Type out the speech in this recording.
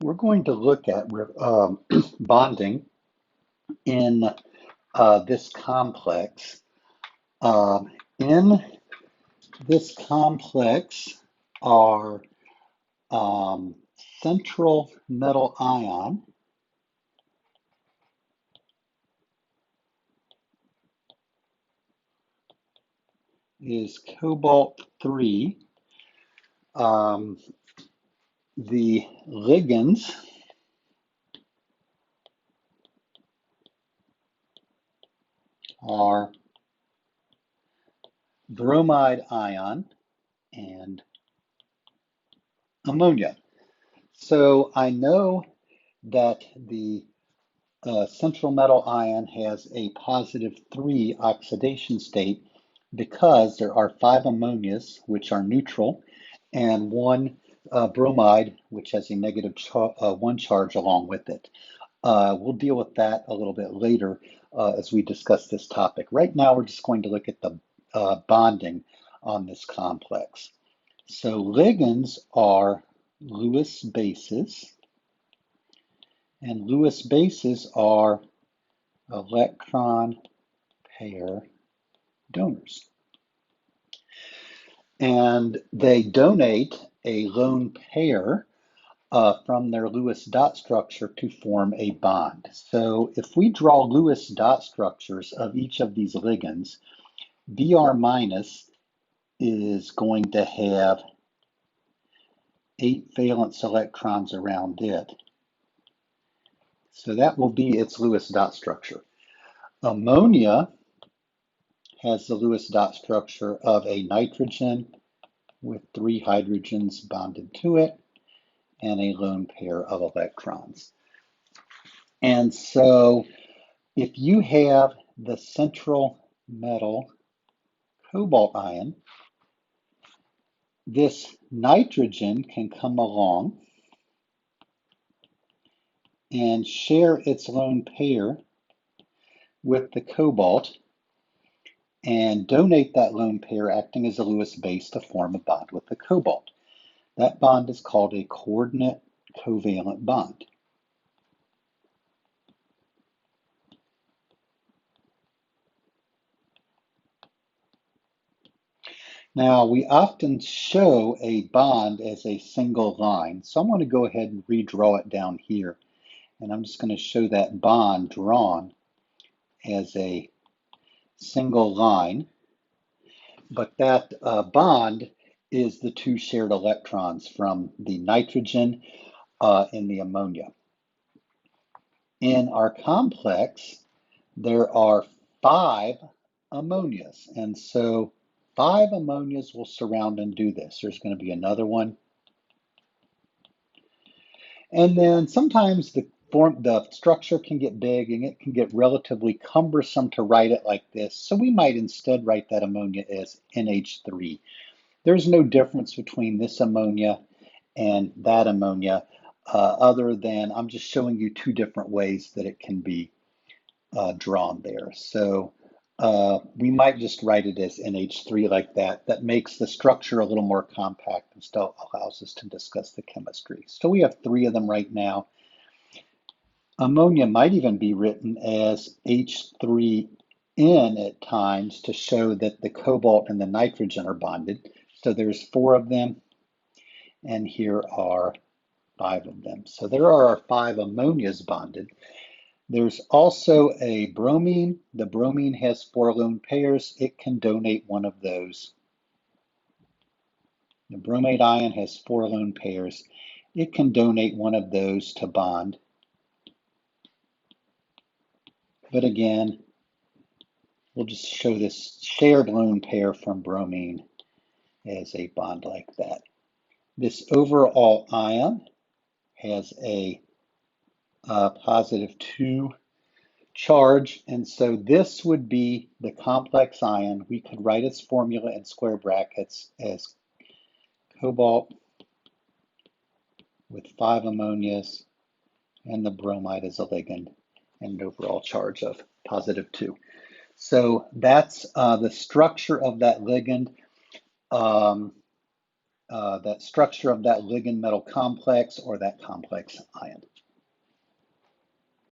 We're going to look at bonding in this complex. In this complex our central metal ion is cobalt 3. The ligands are bromide ion and ammonia. So I know that the central metal ion has a positive 3 oxidation state because there are 5 ammonias, which are neutral, and 1 bromide, which has a negative 1 charge along with it. We'll deal with that a little bit later as we discuss this topic. Right now, we're just going to look at the bonding on this complex. So ligands are Lewis bases, and Lewis bases are electron pair donors. And they donate a lone pair from their Lewis dot structure to form a bond. So if we draw Lewis dot structures of each of these ligands, Br minus is going to have 8 valence electrons around it. So that will be its Lewis dot structure. Ammonia has the Lewis dot structure of a nitrogen with 3 hydrogens bonded to it and a lone pair of electrons. And so if you have the central metal cobalt ion, this nitrogen can come along and share its lone pair with the cobalt and donate that lone pair, acting as a Lewis base, to form a bond with the cobalt. That bond is called a coordinate covalent bond. Now, we often show a bond as a single line, so I'm going to go ahead and redraw it down here, and I'm just going to show that bond drawn as a single line, but that bond is the 2 shared electrons from the nitrogen and the ammonia. In our complex, there are 5 ammonias, and so 5 ammonias will surround and do this. There's going to be another one. And then sometimes the structure can get big and it can get relatively cumbersome to write it like this. So we might instead write that ammonia as NH3. There's no difference between this ammonia and that ammonia other than I'm just showing you 2 different ways that it can be drawn there. So we might just write it as NH3 like that. That makes the structure a little more compact and still allows us to discuss the chemistry. So we have 3 of them right now. Ammonia might even be written as H3N at times to show that the cobalt and the nitrogen are bonded. So there's 4 of them, and here are 5 of them. So there are our 5 ammonias bonded. There's also a bromine. The bromine has 4 lone pairs. It can donate one of those. The bromate ion has 4 lone pairs. It can donate one of those to bond. But again, we'll just show this shared lone pair from bromine as a bond like that. This overall ion has a positive 2 charge, and so this would be the complex ion. We could write its formula in square brackets as cobalt with 5 ammonias and the bromide as a ligand and an overall charge of positive 2. So that's the structure of that ligand. that structure of that ligand metal complex or that complex ion.